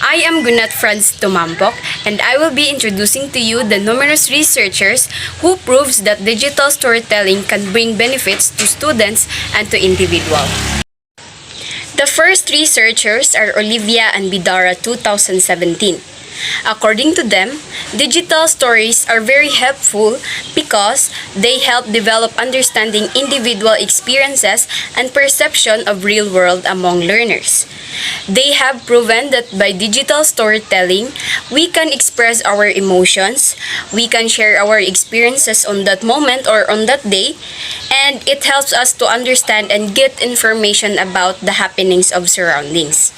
I am Gunat Franz Tumampok, and I will be introducing to you the numerous researchers who proves that digital storytelling can bring benefits to students and to individuals. The first researchers are Olivia and Bidara 2017. According to them, digital stories are very helpful because they help develop understanding individual experiences and perception of real world among learners. They have proven that by digital storytelling, we can express our emotions, we can share our experiences on that moment or on that day, and it helps us to understand and get information about the happenings of surroundings.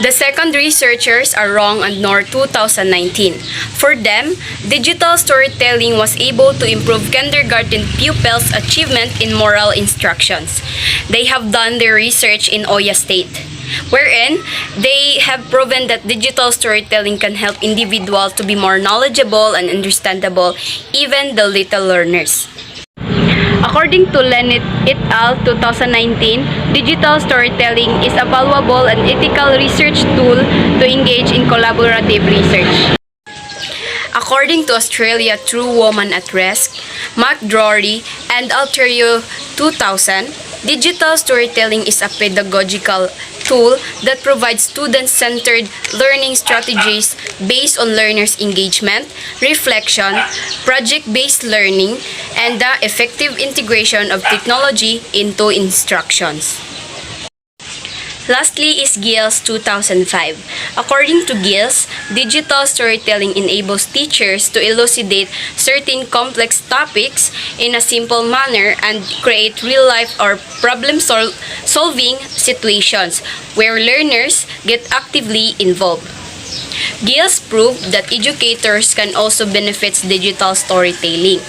The second researchers are Rong and Nor 2019. For them, digital storytelling was able to improve kindergarten pupils' achievement in moral instructions. They have done their research in Oya State, wherein they have proven that digital storytelling can help individuals to be more knowledgeable and understandable, even the little learners. According to Lenit et al. 2019, digital storytelling is a valuable and ethical research tool to engage in collaborative research. According to Australia True Woman at Risk, Mark Drury and Alterio 2000, digital storytelling is a pedagogical tool that provides student-centered learning strategies based on learners' engagement, reflection, project-based learning, and the effective integration of technology into instructions. Lastly is Giles 2005. According to Giles, digital storytelling enables teachers to elucidate certain complex topics in a simple manner and create real-life or problem-solving situations where learners get actively involved. Giles proved that educators can also benefit digital storytelling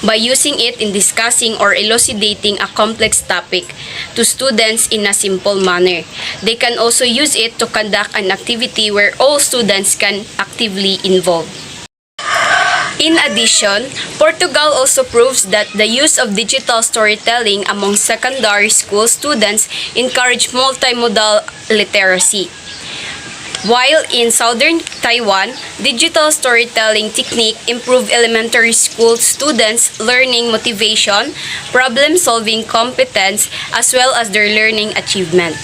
by using it in discussing or elucidating a complex topic to students in a simple manner. They can also use it to conduct an activity where all students can actively involve. In addition, Portugal also proves that the use of digital storytelling among secondary school students encourage multimodal literacy. While in southern Taiwan, digital storytelling technique improve elementary school students' learning motivation, problem-solving competence, as well as their learning achievement.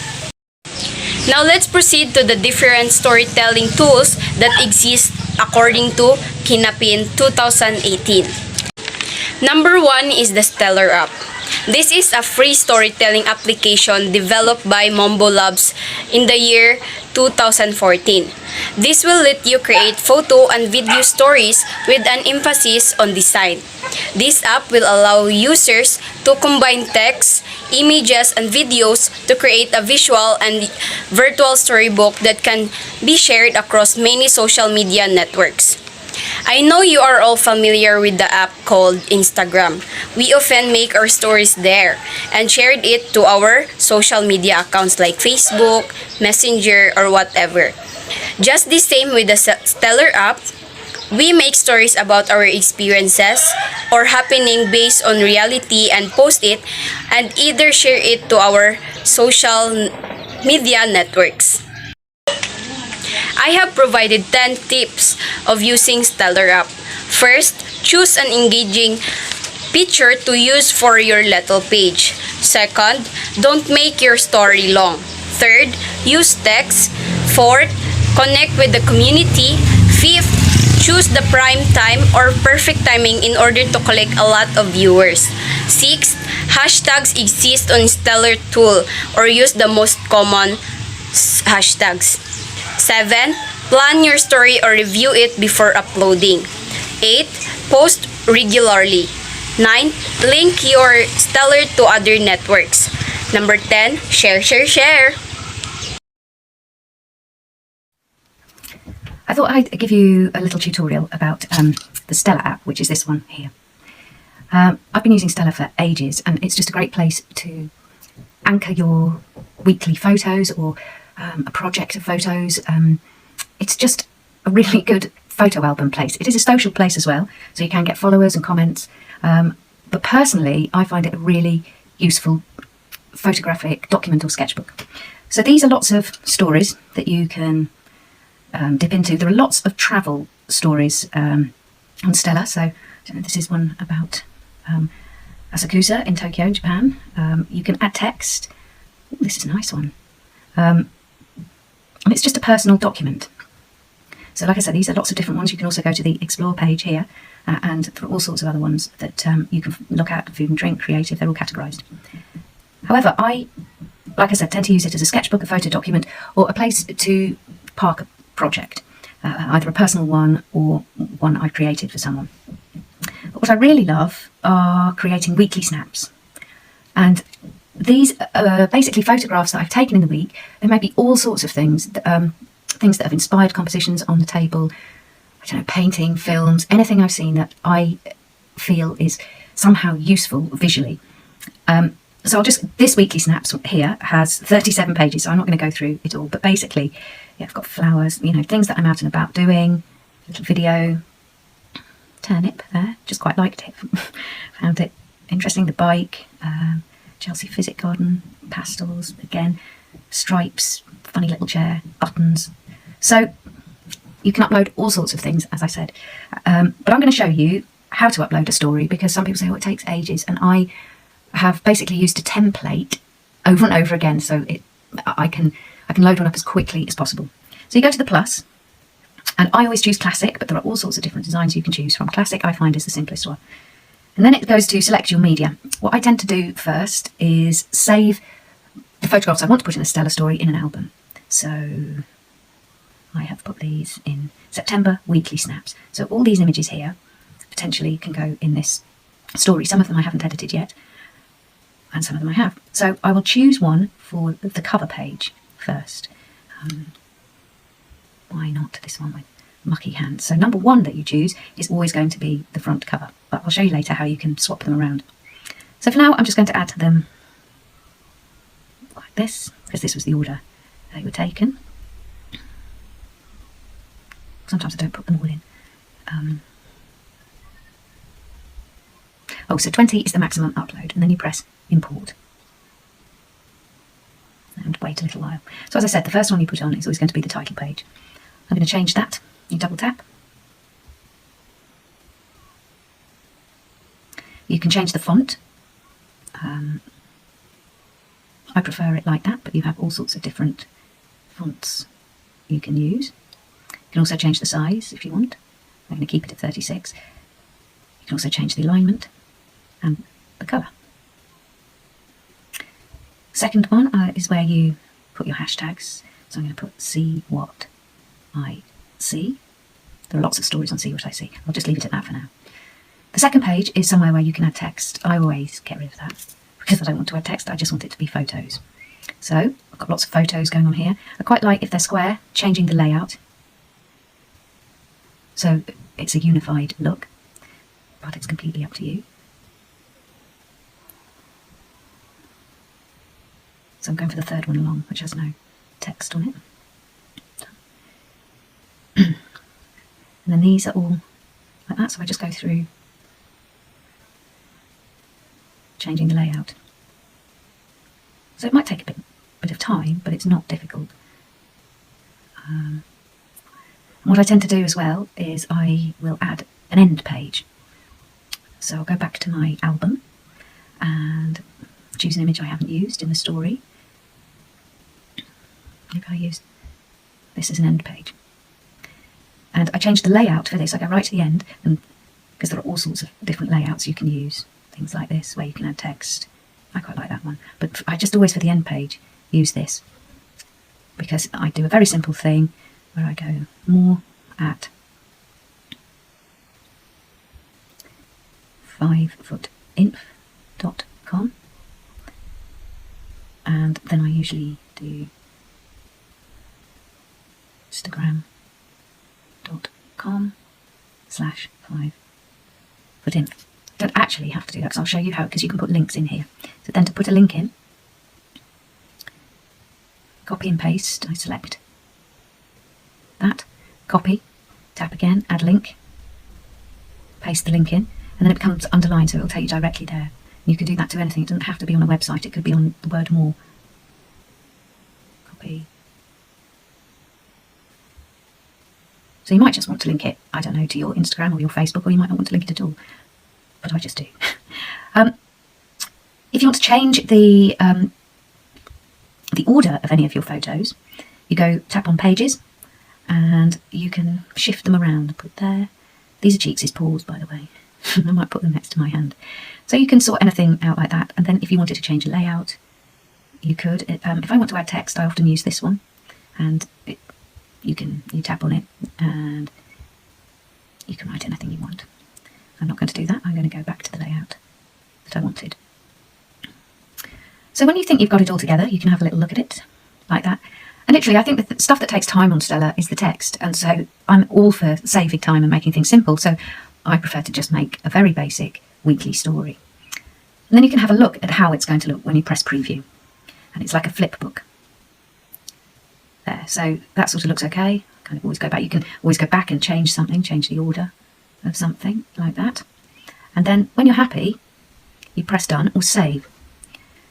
Now let's proceed to the different storytelling tools that exist according to Kinapin 2018. Number 1 is the Stellar app. This is a free storytelling application developed by Mombo Labs in the year 2014. This will let you create photo and video stories with an emphasis on design. This app will allow users to combine text, images, and videos to create a visual and virtual storybook that can be shared across many social media networks. I know you are all familiar with the app called Instagram. We often make our stories there and shared it to our social media accounts like Facebook, Messenger, or whatever. Just the same with the Stellar app, we make stories about our experiences or happening based on reality and post it and either share it to our social media networks. I have provided 10 tips of using Stellar app. First, choose an engaging picture to use for your little page. Second, don't make your story long. Third, use text. Fourth, connect with the community. Fifth, choose the prime time or perfect timing in order to collect a lot of viewers. Sixth, hashtags exist on Stellar tool or use the most common hashtags. 7. Plan your story or review it before uploading. 8. Post regularly. 9. Link your Stellar to other networks. Number 10. Share. I thought I'd give you a little tutorial about the Stellar app, which is this one here. I've been using Stellar for ages, and it's just a great place to anchor your weekly photos or a project of photos. It's just a really good photo album place. It is a social place as well, so you can get followers and comments. But personally, I find it a really useful photographic document or sketchbook. So these are lots of stories that you can dip into. There are lots of travel stories on Stella. So I don't know, this is one about Asakusa in Tokyo, Japan. You can add text. Ooh, this is a nice one. And it's just a personal document. So like I said, these are lots of different ones. You can also go to the Explore page here, and there are all sorts of other ones that you can look at: food and drink, creative, they're all categorised. However, like I said, tend to use it as a sketchbook, a photo document, or a place to park a project, either a personal one or one I've created for someone. But what I really love are creating weekly snaps. And these are basically photographs that I've taken in the week. There may be all sorts of things, things that have inspired compositions on the table, I don't know, painting, films, anything I've seen that I feel is somehow useful visually. So this weekly snaps here has 37 pages, so I'm not going to go through it all, but basically, yeah, I've got flowers, things that I'm out and about doing, a little video, turnip there, just quite liked it, found it interesting, the bike, Chelsea Physic Garden, pastels, again, stripes, funny little chair, buttons. So you can upload all sorts of things, as I said, but I'm going to show you how to upload a story, because some people say, oh, it takes ages, and I have basically used a template over and over again, so I can load one up as quickly as possible. So you go to the plus, and I always choose classic, but there are all sorts of different designs you can choose from. Classic I find is the simplest one. And then it goes to select your media. What I tend to do first is save the photographs I want to put in a Stella story in an album. So I have put these in September weekly snaps. So all these images here potentially can go in this story. Some of them I haven't edited yet, and some of them I have. So I will choose one for the cover page first. Why not this one with mucky hands? So number one that you choose is always going to be the front cover, but I'll show you later how you can swap them around. So for now, I'm just going to add them like this, because this was the order they were taken. Sometimes I don't put them all in. So 20 is the maximum upload, and then you press import. And wait a little while. So as I said, the first one you put on is always going to be the title page. I'm going to change that. You double tap. You can change the font. I prefer it like that, but you have all sorts of different fonts you can use. You can also change the size if you want. I'm going to keep it at 36. You can also change the alignment and the colour. Second one is where you put your hashtags. So I'm going to put see what I see. There are lots of stories on see what I see. I'll just leave it at that for now. The second page is somewhere where you can add text. I always get rid of that because I don't want to add text. I just want it to be photos. So I've got lots of photos going on here. I quite like, if they're square, changing the layout so it's a unified look, but it's completely up to you. So I'm going for the third one along, which has no text on it. And then these are all like that, so I just go through changing the layout. So it might take a bit of time, but it's not difficult. And what I tend to do as well is I will add an end page. So I'll go back to my album and choose an image I haven't used in the story. Maybe I use this as an end page. And I change the layout for this. I go right to the end, and because there are all sorts of different layouts you can use. Things like this, where you can add text. I quite like that one. But I just always, for the end page, use this. Because I do a very simple thing where I go more at 5footinf.com, and then I usually do instagram.com/5footinf. Don't actually have to do that, because I'll show you how, because you can put links in here. So then to put a link in, copy and paste, I select that, copy, tap again, add link, paste the link in, and then it becomes underlined, so it will take you directly there. You can do that to anything. It doesn't have to be on a website, it could be on the word more. copy. So you might just want to link it, I don't know, to your Instagram or your Facebook, or you might not want to link it at all, but I just do. If you want to change the order of any of your photos, you go tap on pages and you can shift them around. Put there. These are Cheeks' paws, by the way. I might put them next to my hand. So you can sort anything out like that. And then if you wanted to change the layout, you could. If I want to add text, I often use this one, and you tap on it and you can write anything you want. I'm not going to do that. I'm going to go back to the layout that I wanted. So when you think you've got it all together, you can have a little look at it like that. And literally, I think the stuff that takes time on Stella is the text. And so I'm all for saving time and making things simple. So I prefer to just make a very basic weekly story. And then you can have a look at how it's going to look when you press preview. And it's like a flip book. There. So that sort of looks okay. Kind of always go back. You can always go back and change something, change the order of something like that. And then when you're happy, you press done or save.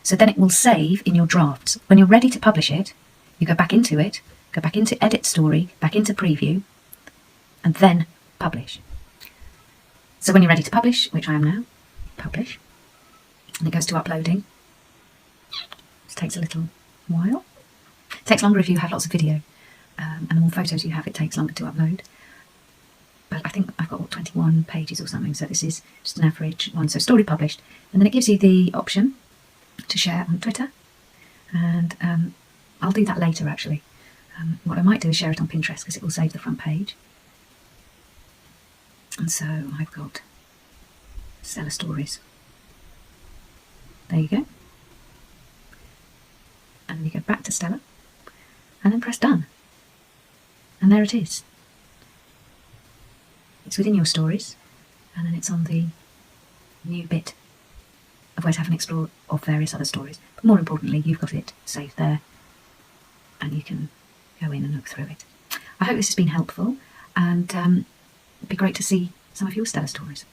So then it will save in your drafts. When you're ready to publish it, you go back into it, go back into edit story, back into preview, and then publish. So when you're ready to publish, which I am now, publish, and it goes to uploading. It takes a little while. It takes longer if you have lots of video, and the more photos you have, it takes longer to upload. But I think I've got 21 pages or something, so this is just an average one. So story published, and then it gives you the option to share on Twitter, and I'll do that later actually. What I might do is share it on Pinterest because it will save the front page. And so I've got Stella Stories. There you go. And you go back to Stella and then press done. And there it is. It's within your stories, and then it's on the new bit of Where to Have an Explore of various other stories. But more importantly, you've got it saved there and you can go in and look through it. I hope this has been helpful, and it'd be great to see some of your Stella stories.